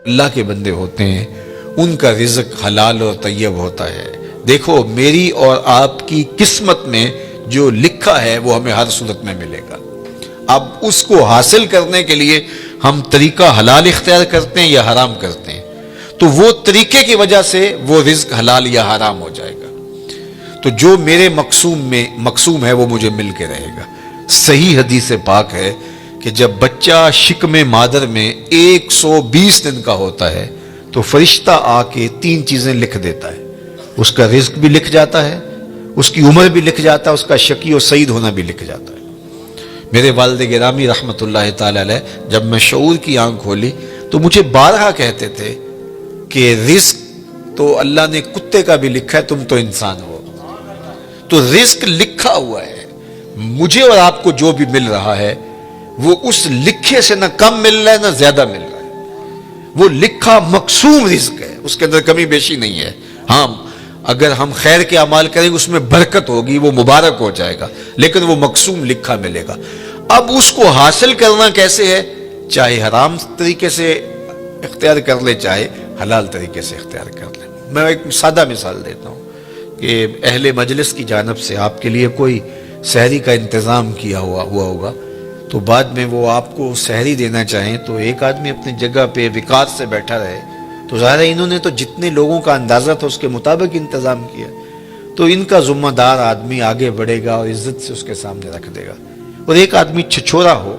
اللہ کے بندے ہوتے ہیں ان کا رزق حلال اور طیب ہوتا ہے۔ دیکھو میری اور آپ کی قسمت میں جو لکھا ہے وہ ہمیں ہر صورت میں ملے گا۔ اب اس کو حاصل کرنے کے لیے ہم طریقہ حلال اختیار کرتے ہیں یا حرام کرتے ہیں، تو وہ طریقے کی وجہ سے وہ رزق حلال یا حرام ہو جائے گا۔ تو جو میرے مقسوم ہے وہ مجھے مل کے رہے گا۔ صحیح حدیث پاک ہے کہ جب بچہ شکم مادر میں 120 دن کا ہوتا ہے تو فرشتہ آ کے 3 چیزیں لکھ دیتا ہے، اس کا رزق بھی لکھ جاتا ہے، اس کی عمر بھی لکھ جاتا ہے، اس کا شقی اور سعید ہونا بھی لکھ جاتا ہے۔ میرے والد گرامی رحمۃ اللہ تعالی علیہ جب میں شعور کی آنکھ کھولی تو مجھے بارہا کہتے تھے کہ رزق تو اللہ نے کتے کا بھی لکھا ہے، تم تو انسان ہو، تو رزق لکھا ہوا ہے۔ مجھے اور آپ کو جو بھی مل رہا ہے وہ اس لکھے سے نہ کم مل رہا ہے نہ زیادہ مل رہا ہے، وہ لکھا مقسوم رزق ہے، اس کے اندر کمی بیشی نہیں ہے۔ ہاں اگر ہم خیر کے اعمال کریں اس میں برکت ہوگی، وہ مبارک ہو جائے گا، لیکن وہ مقسوم لکھا ملے گا۔ اب اس کو حاصل کرنا کیسے ہے؟ چاہے حرام طریقے سے اختیار کر لے چاہے حلال طریقے سے اختیار کر لے۔ میں ایک سادہ مثال دیتا ہوں کہ اہل مجلس کی جانب سے آپ کے لیے کوئی سحری کا انتظام کیا ہوا ہوگا، تو بعد میں وہ آپ کو سحری دینا چاہیں تو ایک آدمی اپنی جگہ پہ وقار سے بیٹھا رہے، تو ظاہر ہے انہوں نے تو جتنے لوگوں کا اندازہ تھا اس کے مطابق انتظام کیا، تو ان کا ذمہ دار آدمی آگے بڑھے گا اور عزت سے اس کے سامنے رکھ دے گا، اور ایک آدمی چھچورا ہو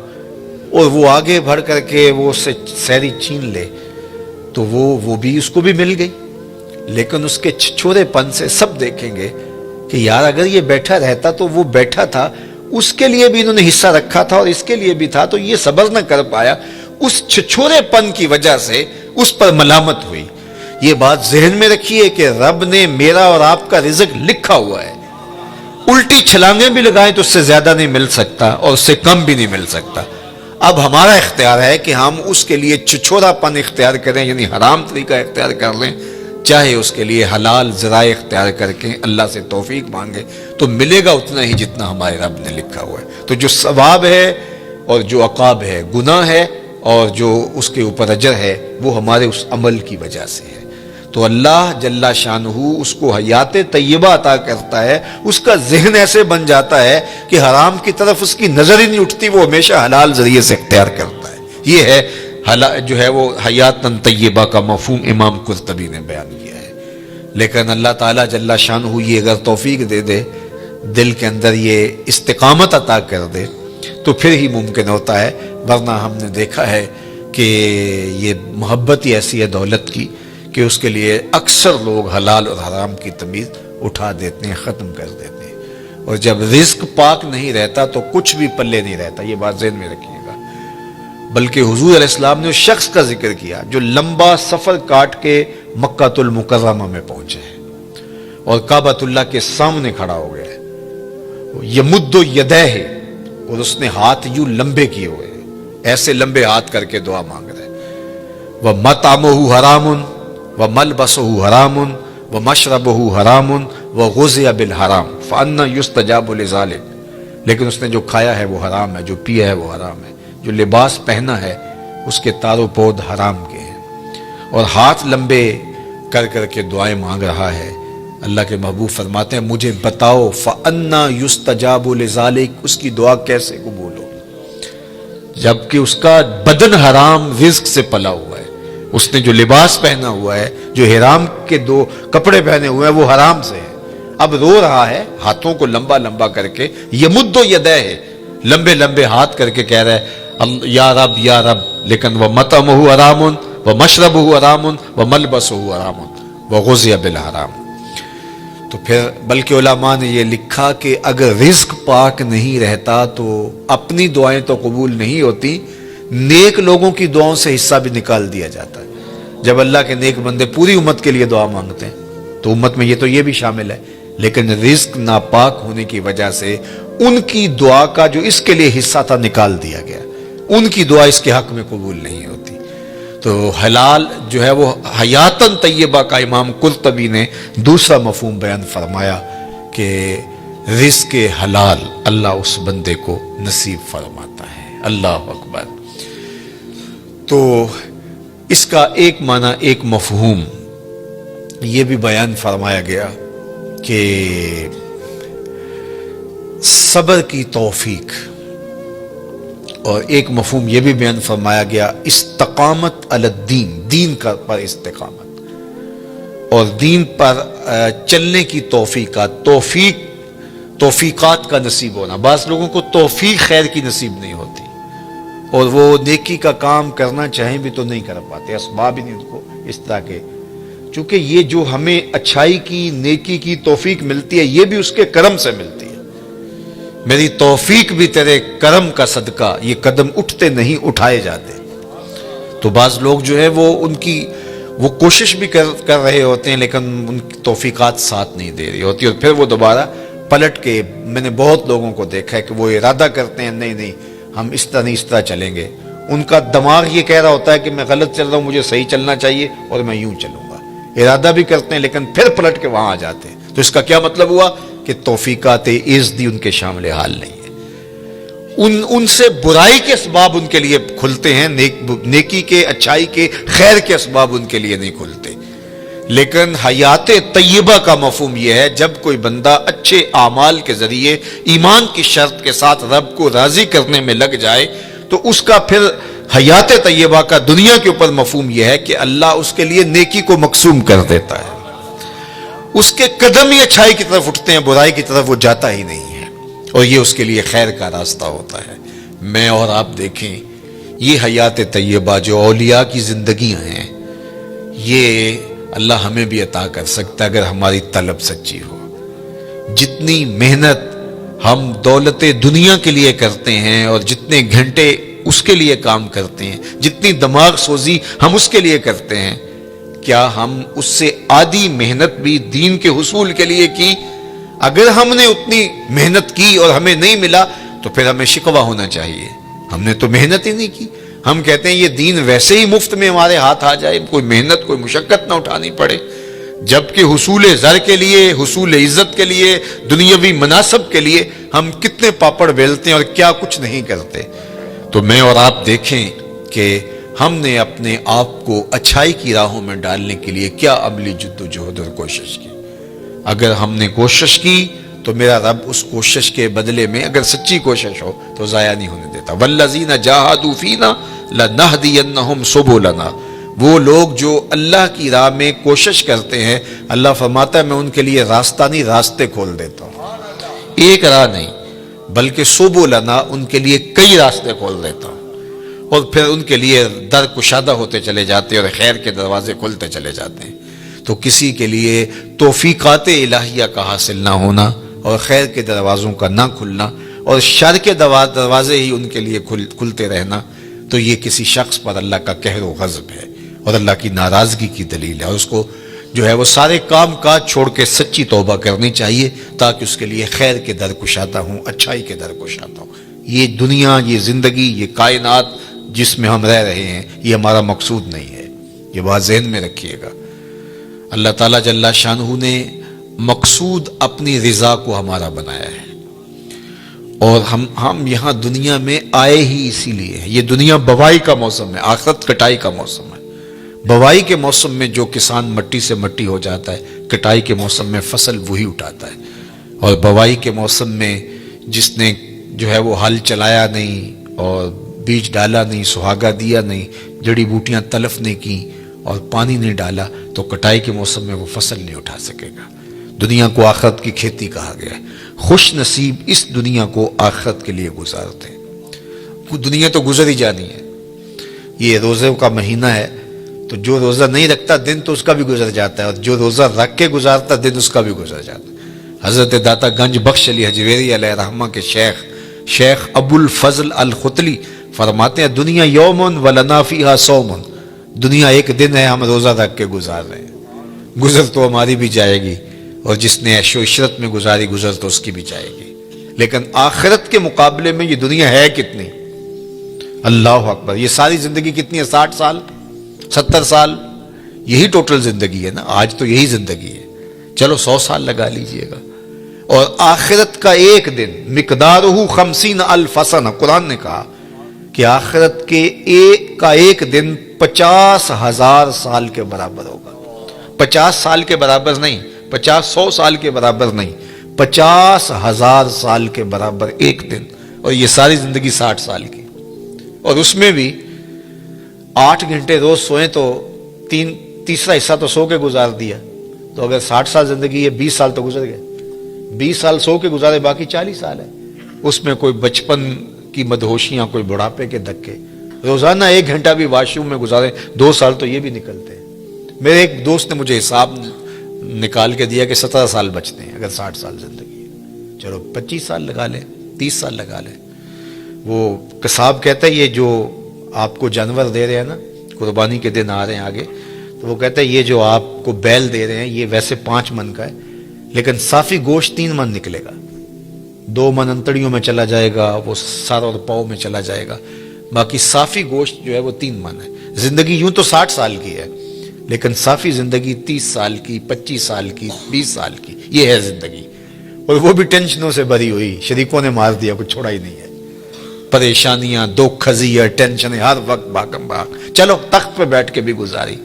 اور وہ آگے بڑھ کر کے وہ اس سے سحری چھین لے تو وہ بھی اس کو بھی مل گئی، لیکن اس کے چھچورے پن سے سب دیکھیں گے کہ یار اگر یہ بیٹھا رہتا تو وہ بیٹھا تھا، اس کے لیے بھی انہوں نے حصہ رکھا تھا اور اس کے لیے بھی تھا، تو یہ صبر نہ کر پایا، اس چھچورے پن کی وجہ سے اس پر ملامت ہوئی۔ یہ بات ذہن میں رکھیے کہ رب نے میرا اور آپ کا رزق لکھا ہوا ہے، الٹی چھلانگیں بھی لگائیں تو اس سے زیادہ نہیں مل سکتا اور اس سے کم بھی نہیں مل سکتا۔ اب ہمارا اختیار ہے کہ ہم اس کے لیے چھچورا پن اختیار کریں، یعنی حرام طریقہ اختیار کر لیں، چاہے اس کے لیے حلال ذرائع اختیار کر کے اللہ سے توفیق مانگے تو ملے گا اتنا ہی جتنا ہمارے رب نے لکھا ہوا ہے۔ تو جو ثواب ہے اور جو عقاب ہے، گناہ ہے اور جو اس کے اوپر اجر ہے، وہ ہمارے اس عمل کی وجہ سے ہے۔ تو اللہ جل شانہ اس کو حیات طیبہ عطا کرتا ہے، اس کا ذہن ایسے بن جاتا ہے کہ حرام کی طرف اس کی نظر ہی نہیں اٹھتی، وہ ہمیشہ حلال ذریعے سے اختیار کرتا ہے۔ یہ ہے جو ہے وہ حیات طیبہ کا مفہوم امام قرطبی نے بیان کیا ہے۔ لیکن اللہ تعالیٰ جل شانہ یہ اگر توفیق دے دے، دل کے اندر یہ استقامت عطا کر دے تو پھر ہی ممکن ہوتا ہے، ورنہ ہم نے دیکھا ہے کہ یہ محبت ہی ایسی ہے دولت کی کہ اس کے لیے اکثر لوگ حلال اور حرام کی تمیز اٹھا دیتے ہیں، ختم کر دیتے ہیں، اور جب رزق پاک نہیں رہتا تو کچھ بھی پلے نہیں رہتا۔ یہ بات ذہن میں رکھیے گا۔ بلکہ حضور علیہ السلام نے اس شخص کا ذکر کیا جو لمبا سفر کاٹ کے مکہ المکرمہ میں پہنچے ہیں اور کعبۃ اللہ کے سامنے کھڑا ہو گیا ہے، یمد یدیہ، اور اس نے ہاتھ یوں لمبے کیے ہوئے ہیں، ایسے لمبے ہاتھ کر کے دعا مانگ رہے ہیں۔ وَمَطْعَمُهُ حَرَامٌ وَمَلْبَسُهُ حَرَامٌ وَمَشْرَبُهُ حَرَامٌ وَغُذِيَ بِالْحَرَامِ فَأَنَّى يُسْتَجَابُ لِذَلِكَ، لیکن اس نے جو کھایا ہے وہ حرام ہے، جو پیا ہے وہ حرام ہے، جو لباس پہنا ہے اس کے تار و پود حرام کے ہیں، اور ہاتھ لمبے کر کر کے دعائیں مانگ رہا ہے۔ اللہ کے محبوب فرماتے ہیں مجھے بتاؤ فَأَنَّى يُسْتَجَابُ لِذَلِكَ، اس کی دعا کیسے قبول ہو، جبکہ اس کا بدن حرام رزق سے پلا ہوا ہے، اس نے جو لباس پہنا ہوا ہے، جو حرام کے 2 کپڑے پہنے ہوئے ہیں وہ حرام سے ہے۔ اب رو رہا ہے ہاتھوں کو لمبا لمبا کر کے، یمد یدیہ، لمبے لمبے ہاتھ کر کے کہہ رہا ہے یا رب یا رب، لیکن وَمَطْعَمُهُ حَرَامٌ وَمَشْرَبُهُ حَرَامٌ وَمَلْبَسُهُ حَرَامٌ وَغُذِيَ بِالْحَرَامِ۔ تو پھر بلکہ علماء نے یہ لکھا کہ اگر رزق پاک نہیں رہتا تو اپنی دعائیں تو قبول نہیں ہوتی، نیک لوگوں کی دعاؤں سے حصہ بھی نکال دیا جاتا ہے۔ جب اللہ کے نیک بندے پوری امت کے لیے دعا مانگتے ہیں تو امت میں یہ بھی شامل ہے، لیکن رزق ناپاک ہونے کی وجہ سے ان کی دعا کا جو اس کے لیے حصہ تھا نکال دیا گیا، ان کی دعا اس کے حق میں قبول نہیں ہوتی۔ تو حلال جو ہے وہ حیاتاً طیبہ کا امام قرطبی نے دوسرا مفہوم بیان فرمایا کہ رزق حلال اللہ اس بندے کو نصیب فرماتا ہے۔ اللہ اکبر۔ تو اس کا ایک معنی، ایک مفہوم یہ بھی بیان فرمایا گیا کہ صبر کی توفیق، اور ایک مفہوم یہ بھی بیان فرمایا گیا استقامت علی الدین، دین کا پر استقامت، اور دین پر چلنے کی توفیقات کا نصیب ہونا۔ بعض لوگوں کو توفیق خیر کی نصیب نہیں ہوتی، اور وہ نیکی کا کام کرنا چاہیں بھی تو نہیں کر پاتے، اسباب ہی نہیں ان کو اس طرح کے، چونکہ یہ جو ہمیں اچھائی کی، نیکی کی توفیق ملتی ہے، یہ بھی اس کے کرم سے ملتی ہے۔ میری توفیق بھی تیرے کرم کا صدقہ، یہ قدم اٹھتے نہیں اٹھائے جاتے۔ تو بعض لوگ جو ہے وہ کوشش بھی کر رہے ہوتے ہیں، لیکن ان کی توفیقات ساتھ نہیں دے رہی ہوتی، اور پھر وہ دوبارہ پلٹ کے، میں نے بہت لوگوں کو دیکھا ہے کہ وہ ارادہ کرتے ہیں نہیں ہم اس طرح نہیں، اس طرح چلیں گے، ان کا دماغ یہ کہہ رہا ہوتا ہے کہ میں غلط چل رہا ہوں، مجھے صحیح چلنا چاہیے اور میں یوں چلوں گا، ارادہ بھی کرتے ہیں لیکن پھر پلٹ کے وہاں آ جاتے ہیں۔ تو اس کا کیا مطلب ہوا کہ توفیقات عزدی ان کے شامل حال نہیں ہے، ان سے برائی کے اسباب ان کے لیے کھلتے ہیں، نیکی کے، اچھائی کے، خیر کے اسباب ان کے لیے نہیں کھلتے۔ لیکن حیات طیبہ کا مفہوم یہ ہے، جب کوئی بندہ اچھے اعمال کے ذریعے ایمان کی شرط کے ساتھ رب کو راضی کرنے میں لگ جائے، تو اس کا پھر حیات طیبہ کا دنیا کے اوپر مفہوم یہ ہے کہ اللہ اس کے لیے نیکی کو مقسوم کر دیتا ہے، اس کے قدم ہی اچھائی کی طرف اٹھتے ہیں، برائی کی طرف وہ جاتا ہی نہیں ہے، اور یہ اس کے لیے خیر کا راستہ ہوتا ہے۔ میں اور آپ دیکھیں، یہ حیات طیبہ جو اولیاء کی زندگیاں ہیں، یہ اللہ ہمیں بھی عطا کر سکتا ہے اگر ہماری طلب سچی ہو۔ جتنی محنت ہم دولت دنیا کے لیے کرتے ہیں، اور جتنے گھنٹے اس کے لیے کام کرتے ہیں، جتنی دماغ سوزی ہم اس کے لیے کرتے ہیں، کیا ہم اس سے آدھی محنت بھی دین کے حصول کے لیے کی؟ اگر ہم نے اتنی محنت کی اور ہمیں نہیں ملا تو پھر ہمیں شکوہ ہونا چاہیے، ہم نے تو محنت ہی نہیں کی۔ ہم کہتے ہیں یہ دین ویسے ہی مفت میں ہمارے ہاتھ آ جائے، کوئی محنت، کوئی مشقت نہ اٹھانی پڑے، جبکہ حصول زر کے لیے، حصول عزت کے لیے، دنیاوی مناصب کے لیے ہم کتنے پاپڑ بیلتے ہیں اور کیا کچھ نہیں کرتے۔ تو میں اور آپ دیکھیں کہ ہم نے اپنے آپ کو اچھائی کی راہوں میں ڈالنے کے لیے کیا عملی جد و جہد اور کوشش کی۔ اگر ہم نے کوشش کی تو میرا رب اس کوشش کے بدلے میں، اگر سچی کوشش ہو تو ضائع نہیں ہونے دیتا۔ والذین جاہدوا فینا لنہدینہم سبلنا، وہ لوگ جو اللہ کی راہ میں کوشش کرتے ہیں، اللہ فرماتا ہے میں ان کے لیے راستہ نہیں، راستے کھول دیتا ہوں، ایک راہ نہیں بلکہ سبلنا، ان کے لیے کئی راستے کھول دیتا ہوں، اور پھر ان کے لیے در کشادہ ہوتے چلے جاتے ہیں اور خیر کے دروازے کھلتے چلے جاتے ہیں۔ تو کسی کے لیے توفیقات الہیہ کا حاصل نہ ہونا، اور خیر کے دروازوں کا نہ کھلنا، اور شر کے دروازے ہی ان کے لیے کھلتے رہنا، تو یہ کسی شخص پر اللہ کا قہر و غضب ہے اور اللہ کی ناراضگی کی دلیل ہے، اور اس کو جو ہے وہ سارے کام کاج چھوڑ کے سچی توبہ کرنی چاہیے، تاکہ اس کے لیے خیر کے در کشادہ ہوں، اچھائی کے در کشادہ ہوں۔ یہ دنیا، یہ زندگی، یہ کائنات جس میں ہم رہ رہے ہیں، یہ ہمارا مقصود نہیں ہے، یہ بات ذہن میں رکھیے گا۔ اللہ تعالیٰ جل شانہ نے مقصود اپنی رضا کو ہمارا بنایا ہے، اور ہم یہاں دنیا میں آئے ہی اسی لیے ہیں۔ یہ دنیا بوائی کا موسم ہے، آخرت کٹائی کا موسم ہے۔ بوائی کے موسم میں جو کسان مٹی سے مٹی ہو جاتا ہے، کٹائی کے موسم میں فصل وہی اٹھاتا ہے، اور بوائی کے موسم میں جس نے جو ہے وہ ہل چلایا نہیں اور بیج ڈالا نہیں، سہاگا دیا نہیں، جڑی بوٹیاں تلف نہیں کی اور پانی نہیں ڈالا، تو کٹائی کے موسم میں وہ فصل نہیں اٹھا سکے گا۔ دنیا کو آخرت کی کھیتی کہا گیا ہے۔ خوش نصیب اس دنیا کو آخرت کے لیے گزارتے ہیں۔ دنیا تو گزر ہی جانی ہے، یہ روزے کا مہینہ ہے، تو جو روزہ نہیں رکھتا دن تو اس کا بھی گزر جاتا ہے، اور جو روزہ رکھ کے گزارتا دن اس کا بھی گزر جاتا ہے۔ حضرت داتا گنج بخش علی حجویری علیہ رحمہ کے شیخ ابو الفضل الختلی فرماتے ہیں، دنیا یومن ولنا فیہا صومن، دنیا ایک دن ہے، ہم روزہ رکھ کے گزار رہے ہیں، گزر تو ہماری بھی جائے گی، اور جس نے عیش و عشرت میں گزاری گزر تو اس کی بھی جائے گی، لیکن آخرت کے مقابلے میں یہ دنیا ہے کتنی؟ اللہ اکبر! یہ ساری زندگی کتنی ہے؟ 60 سال، 70 سال، یہی ٹوٹل زندگی ہے نا، آج تو یہی زندگی ہے، چلو 100 سال لگا لیجئے گا، اور آخرت کا ایک دن مقدارہ 50,000 سنہ، قرآن نے کہا کہ آخرت کے ایک دن 50,000 سال کے برابر ہوگا. 50 سال کے برابر نہیں، 100 سال کے برابر نہیں، 50,000 سال کے برابر ایک دن. اور یہ ساری زندگی 60 سال کی، اور اس میں بھی 8 گھنٹے روز سوئیں تو تیسرا حصہ تو سو کے گزار دیا. تو اگر 60 سال زندگی ہے، 20 سال تو گزر گئے. 20 سال سو کے گزارے، باقی 40 سال ہے. اس میں کوئی بچپن کی مدہوشیاں، کوئی بڑھاپے کے دھکے. روزانہ 1 گھنٹہ بھی واش روم میں گزارے، 2 سال تو یہ بھی نکلتے ہیں. میرے ایک دوست نے مجھے حساب نکال کے دیا کہ 17 سال بچتے ہیں اگر 60 سال زندگی ہے. چلو 25 سال لگا لیں، 30 سال لگا لیں. وہ قصاب کہتا ہے یہ جو آپ کو جانور دے رہے ہیں نا، قربانی کے دن آ رہے ہیں آگے، تو وہ کہتا ہے یہ جو آپ کو بیل دے رہے ہیں یہ ویسے 5 من کا ہے، لیکن صافی گوشت 3 من نکلے گا. 2 من انتڑیوں میں چلا جائے گا، وہ سر اور پاؤں میں چلا جائے گا، باقی صافی گوشت جو ہے وہ 3 من ہے. زندگی یوں تو 60 سال کی ہے، لیکن صافی زندگی 30 سال کی، 25 سال کی، 20 سال کی، یہ ہے زندگی. اور وہ بھی ٹینشنوں سے بھری ہوئی، شریکوں نے مار دیا، کچھ چھوڑا ہی نہیں ہے. پریشانیاں، دکھ، خزیاں، ٹینشنیں، ہر وقت بھاگم بھاگ. چلو تخت پہ بیٹھ کے بھی گزاری.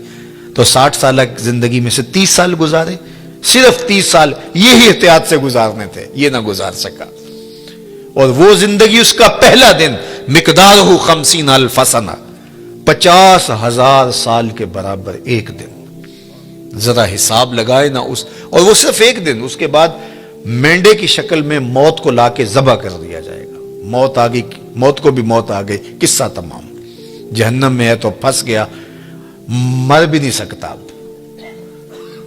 تو 60 سال زندگی میں سے 30 سال گزارے، صرف 30 سال یہی احتیاط سے گزارنے تھے، یہ نہ گزار سکا. اور وہ زندگی، اس کا پہلا دن مقدارہ 50,000 سنہ، 50,000 سال کے برابر ایک دن. ذرا حساب لگائے نا اس، اور وہ صرف ایک دن. اس کے بعد مینڈے کی شکل میں موت کو لا کے ذبح کر دیا جائے گا. موت آ گئی، موت کو بھی موت آ گئی، قصہ تمام. جہنم میں ہے تو پھنس گیا، مر بھی نہیں سکتا.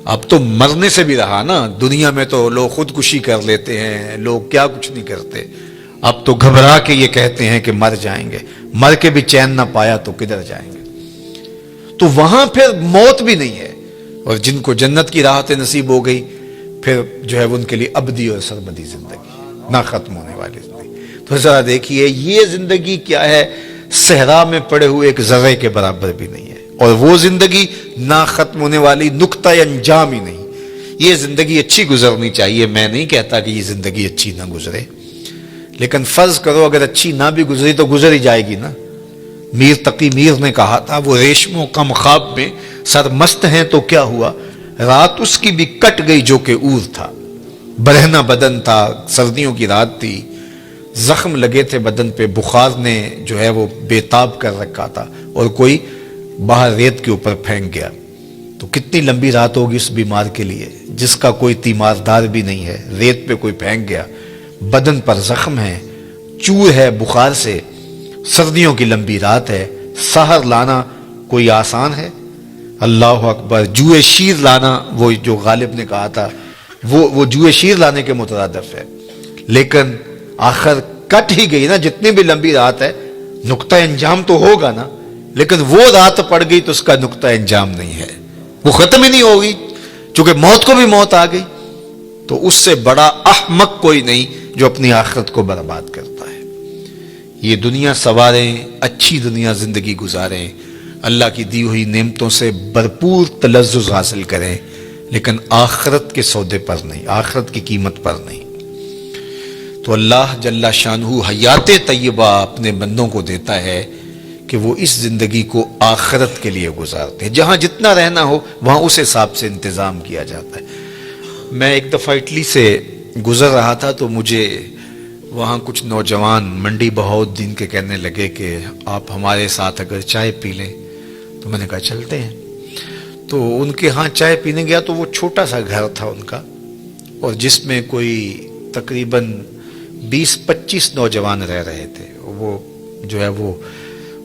اب تو مرنے سے بھی رہا نا. دنیا میں تو لوگ خودکشی کر لیتے ہیں، لوگ کیا کچھ نہیں کرتے. اب تو گھبرا کے یہ کہتے ہیں کہ مر جائیں گے. مر کے بھی چین نہ پایا تو کدھر جائیں گے. تو وہاں پھر موت بھی نہیں ہے. اور جن کو جنت کی راحت نصیب ہو گئی، پھر جو ہے ان کے لیے ابدی اور سرمدی زندگی، نہ ختم ہونے والی زندگی. تو ذرا دیکھیے یہ زندگی کیا ہے، صحرا میں پڑے ہوئے ایک ذرے کے برابر بھی نہیں ہے. اور وہ زندگی نہ ختم ہونے والی، نقطہ انجام ہی نہیں. یہ زندگی اچھی گزرنی چاہیے. میں نہیں کہتا کہ یہ زندگی اچھی نہ گزرے، لیکن فرض کرو اگر اچھی نہ بھی گزری تو گزر ہی جائے گی نا. میر تقی میر نے کہا تھا، وہ ریشموں کم خواب میں سرمست ہیں تو کیا ہوا، رات اس کی بھی کٹ گئی جو کہ اور تھا. برہنہ بدن تھا، سردیوں کی رات تھی، زخم لگے تھے بدن پہ، بخار نے جو ہے وہ بےتاب کر رکھا تھا، اور کوئی باہر ریت کے اوپر پھینک گیا. تو کتنی لمبی رات ہوگی اس بیمار کے لیے جس کا کوئی تیماردار بھی نہیں ہے. ریت پہ کوئی پھینک گیا، بدن پر زخم ہے، چور ہے بخار سے، سردیوں کی لمبی رات ہے. سحر لانا کوئی آسان ہے؟ اللہ اکبر. جوئے شیر لانا، وہ جو غالب نے کہا تھا، وہ جوئے شیر لانے کے مترادف ہے. لیکن آخر کٹ ہی گئی نا. جتنی بھی لمبی رات ہے، نقطہ انجام تو ہوگا نا. لیکن وہ رات پڑ گئی تو اس کا نقطہ انجام نہیں ہے، وہ ختم ہی نہیں ہوگی، چونکہ موت کو بھی موت آ گئی. تو اس سے بڑا احمق کوئی نہیں جو اپنی آخرت کو برباد کرتا ہے. یہ دنیا سواریں، اچھی دنیا زندگی گزاریں، اللہ کی دی ہوئی نعمتوں سے بھرپور تلذذ حاصل کریں، لیکن آخرت کے سودے پر نہیں، آخرت کی قیمت پر نہیں. تو اللہ جل شانہ حیات طیبہ اپنے بندوں کو دیتا ہے کہ وہ اس زندگی کو آخرت کے لیے گزارتے ہیں. جہاں جتنا رہنا ہو وہاں اس حساب سے انتظام کیا جاتا ہے. میں ایک دفعہ اٹلی سے گزر رہا تھا تو مجھے وہاں کچھ نوجوان منڈی بہاؤالدین کے کہنے لگے کہ آپ ہمارے ساتھ اگر چائے پی لیں. تو میں نے کہا چلتے ہیں. تو ان کے ہاں چائے پینے گیا تو وہ چھوٹا سا گھر تھا ان کا، اور جس میں کوئی تقریباً 20-25 نوجوان رہ رہے تھے. وہ جو ہے وہ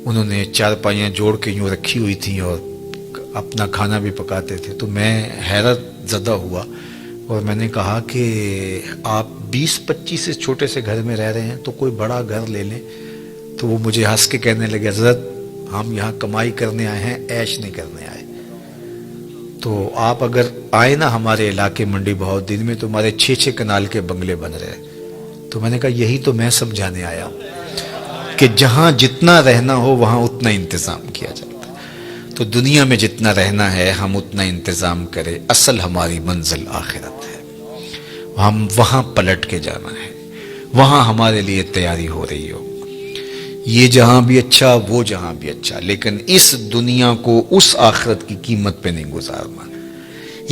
انہوں نے چارپائیاں جوڑ کے یوں رکھی ہوئی تھیں اور اپنا کھانا بھی پکاتے تھے. تو میں حیرت زدہ ہوا اور میں نے کہا کہ آپ 20-25 اس چھوٹے سے گھر میں رہ رہے ہیں تو کوئی بڑا گھر لے لیں. تو وہ مجھے ہنس کے کہنے لگے حضرت ہم یہاں کمائی کرنے آئے ہیں، عیش نہیں کرنے آئے. تو آپ اگر آئے نا ہمارے علاقے منڈی بہاؤالدین میں تو ہمارے 6 کنال کے بنگلے بن رہے. تو میں نے کہا یہی تو میں سمجھانے آیا ہوں کہ جہاں جتنا رہنا ہو وہاں اتنا انتظام کیا جاتا ہے. تو دنیا میں جتنا رہنا ہے ہم اتنا انتظام کریں. اصل ہماری منزل آخرت ہے، ہم وہاں پلٹ کے جانا ہے، وہاں ہمارے لیے تیاری ہو رہی ہو. یہ جہاں بھی اچھا وہ جہاں بھی اچھا، لیکن اس دنیا کو اس آخرت کی قیمت پہ نہیں گزارنا۔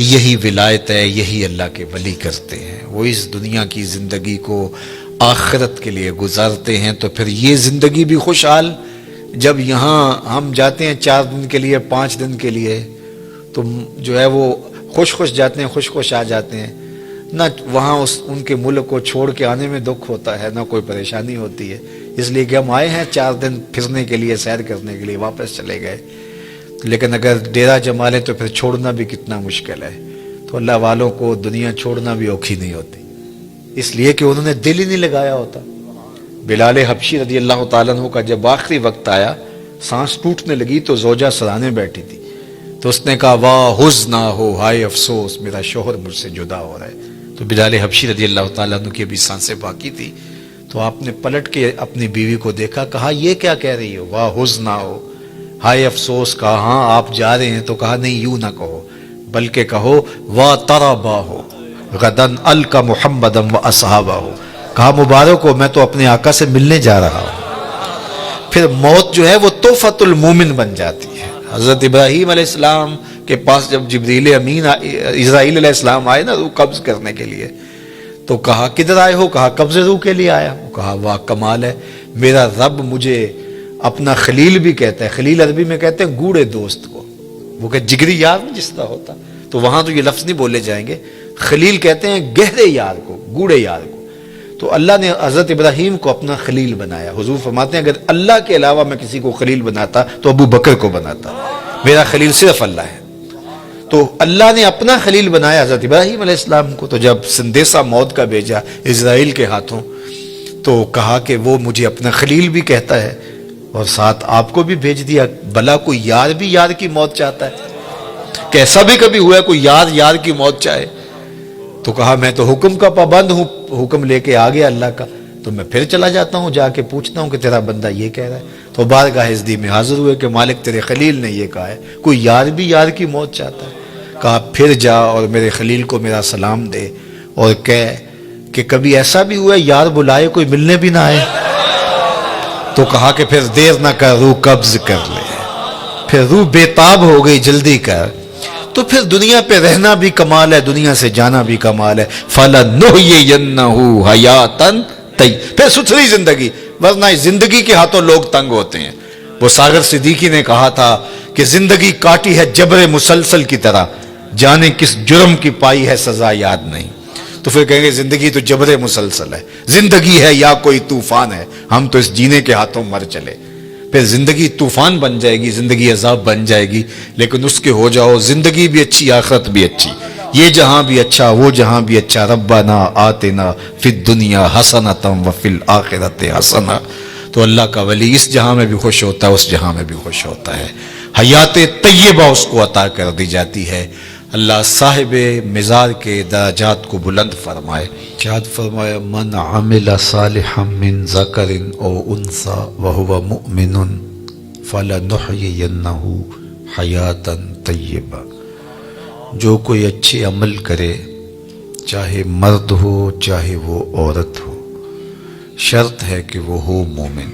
یہی ولایت ہے، یہی اللہ کے ولی کرتے ہیں، وہ اس دنیا کی زندگی کو آخرت کے لیے گزارتے ہیں۔ تو پھر یہ زندگی بھی خوشحال، جب یہاں ہم جاتے ہیں 4 دن کے لیے 5 دن کے لیے تو جو ہے وہ خوش جاتے ہیں، خوش آ جاتے ہیں، نہ وہاں ان کے ملک کو چھوڑ کے آنے میں دکھ ہوتا ہے، نہ کوئی پریشانی ہوتی ہے، اس لیے کہ ہم آئے ہیں 4 دن پھرنے کے لیے، سیر کرنے کے لیے، واپس چلے گئے۔ لیکن اگر ڈیرا جما لیں تو پھر چھوڑنا بھی کتنا مشکل ہے۔ تو اللہ والوں کو دنیا چھوڑنا بھی اوکھی نہیں ہوتی، اس لیے کہ انہوں نے دل ہی نہیں لگایا ہوتا۔ بلال حبشی رضی اللہ تعالیٰ عنہ کا جب آخری وقت آیا، سانس ٹوٹنے لگی تو زوجہ سرانے بیٹھی تھی، تو اس نے کہا واہ حزن ہو، ہائے افسوس، میرا شوہر مجھ سے جدا ہو رہا ہے۔ تو بلال حبشی رضی اللہ تعالیٰ عنہ کی ابھی سانسیں باقی تھی، تو آپ نے پلٹ کے اپنی بیوی کو دیکھا، کہا یہ کیا کہہ رہی ہو، واہ حزن ہو، ہائے افسوس۔ کہا ہاں آپ جا رہے ہیں، تو کہا نہیں یوں نہ کہو، بلکہ کہو واہ تربا ہو غدن القا محمدم و اصحابہ ہو۔ کہا مبارک ہو، میں تو اپنے آقا سے ملنے جا رہا ہوں۔ پھر موت جو ہے وہ تحفۃ المومن بن جاتی ہے۔ حضرت ابراہیم علیہ السلام کے پاس جب جبریل امین اسرائیل علیہ السلام آئے نا روح قبض کرنے کے لیے، تو کہا کدھر آئے ہو؟ کہا قبض روح کے لیے آیا ہوں۔ کہا واہ کمال ہے، میرا رب مجھے اپنا خلیل بھی کہتا ہے۔ خلیل عربی میں کہتے ہیں گوڑے دوست کو، وہ کہ جگری یار جس طرح ہوتا، تو وہاں تو یہ لفظ نہیں بولے جائیں گے، خلیل کہتے ہیں گہرے یار کو، گوڑے یار کو۔ تو اللہ نے حضرت ابراہیم کو اپنا خلیل بنایا۔ حضور فرماتے ہیں اگر اللہ کے علاوہ میں کسی کو خلیل بناتا تو ابو بکر کو بناتا، میرا خلیل صرف اللہ ہے۔ تو اللہ نے اپنا خلیل بنایا حضرت ابراہیم علیہ السلام کو۔ تو جب سندیسہ موت کا بھیجا اسرائیل کے ہاتھوں، تو کہا کہ وہ مجھے اپنا خلیل بھی کہتا ہے اور ساتھ آپ کو بھی بھیج دیا۔ بھلا کوئی یار بھی یار کی موت چاہتا ہے؟ کیسا بھی کبھی ہوا ہے کوئی یار یار کی موت چاہے؟ تو کہا میں تو حکم کا پابند ہوں، حکم لے کے آ گیا اللہ کا، تو میں پھر چلا جاتا ہوں، جا کے پوچھتا ہوں کہ تیرا بندہ یہ کہہ رہا ہے۔ تو بارگاہ عزدی میں حاضر ہوئے کہ مالک تیرے خلیل نے یہ کہا ہے، کوئی یار بھی یار کی موت چاہتا ہے؟ کہا پھر جا اور میرے خلیل کو میرا سلام دے اور کہہ کہ کبھی ایسا بھی ہوا ہے یار بلائے کوئی ملنے بھی نہ آئے؟ تو کہا کہ پھر دیر نہ کر، روح قبض کر لے۔ پھر روح بے تاب ہو گئی، جلدی کر۔ تو پھر دنیا پہ رہنا بھی کمال ہے، دنیا سے جانا بھی کمال ہے۔ فَلَنُحْيِيَنَّهُ حَيَاتًا طَيِّبَةً، پھر ستھری زندگی، ورنہ اس زندگی کے ہاتھوں لوگ تنگ ہوتے ہیں۔ وہ ساغر صدیقی نے کہا تھا کہ زندگی کاٹی ہے جبر مسلسل کی طرح، جانے کس جرم کی پائی ہے سزا یاد نہیں۔ تو پھر کہیں گے زندگی تو جبر مسلسل ہے، زندگی ہے یا کوئی طوفان ہے، ہم تو اس جینے کے ہاتھوں مر چلے۔ پھر زندگی طوفان بن جائے گی، زندگی عذاب بن جائے گی، لیکن اس کے ہو جاؤ زندگی بھی اچھی، آخرت بھی اچھی، یہ جہاں بھی اچھا وہ جہاں بھی اچھا۔ ربنا آتنا فی الدنیا حسنۃ وفی الآخرۃ حسنۃ۔ تو اللہ کا ولی اس جہاں میں بھی خوش ہوتا ہے، اس جہاں میں بھی خوش ہوتا ہے، حیات طیبہ اس کو عطا کر دی جاتی ہے۔ اللہ صاحب مزار کے درجات کو بلند فرمائے۔ شاد فرمایا من عمل صالحا من ذکر او انثی وہو مؤمن فلنحیینہ حیاتا طیبہ، جو کوئی اچھے عمل کرے چاہے مرد ہو چاہے وہ عورت ہو، شرط ہے کہ وہ ہو مومن،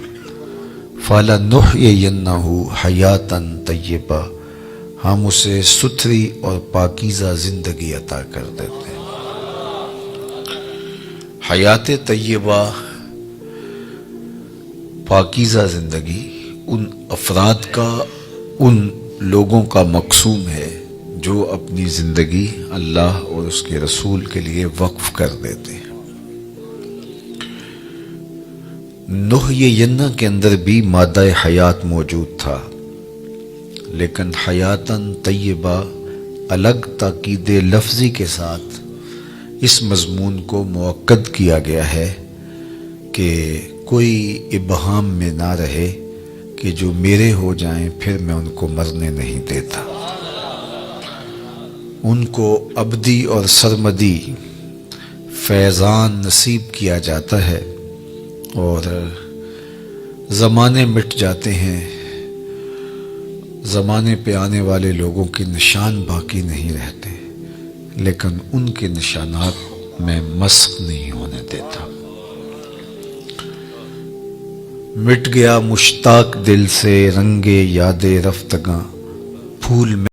فلنحیینہ حیاتا طیبہ، ہم اسے ستھری اور پاکیزہ زندگی عطا کر دیتے ہیں۔ حیات طیبہ، پاکیزہ زندگی ان افراد کا، ان لوگوں کا مقسوم ہے جو اپنی زندگی اللہ اور اس کے رسول کے لیے وقف کر دیتے ہیں۔ نحیینہ کے اندر بھی مادہ حیات موجود تھا، لیکن حیاتاً طیبہ الگ تاکید لفظی کے ساتھ اس مضمون کو مؤکد کیا گیا ہے کہ کوئی ابہام میں نہ رہے کہ جو میرے ہو جائیں پھر میں ان کو مرنے نہیں دیتا، ان کو ابدی اور سرمدی فیضان نصیب کیا جاتا ہے، اور زمانے مٹ جاتے ہیں، زمانے پہ آنے والے لوگوں کے نشان باقی نہیں رہتے، لیکن ان کے نشانات میں مسخ نہیں ہونے دیتا۔ مٹ گیا مشتاق دل سے رنگ یاد رفتگاں، پھول میں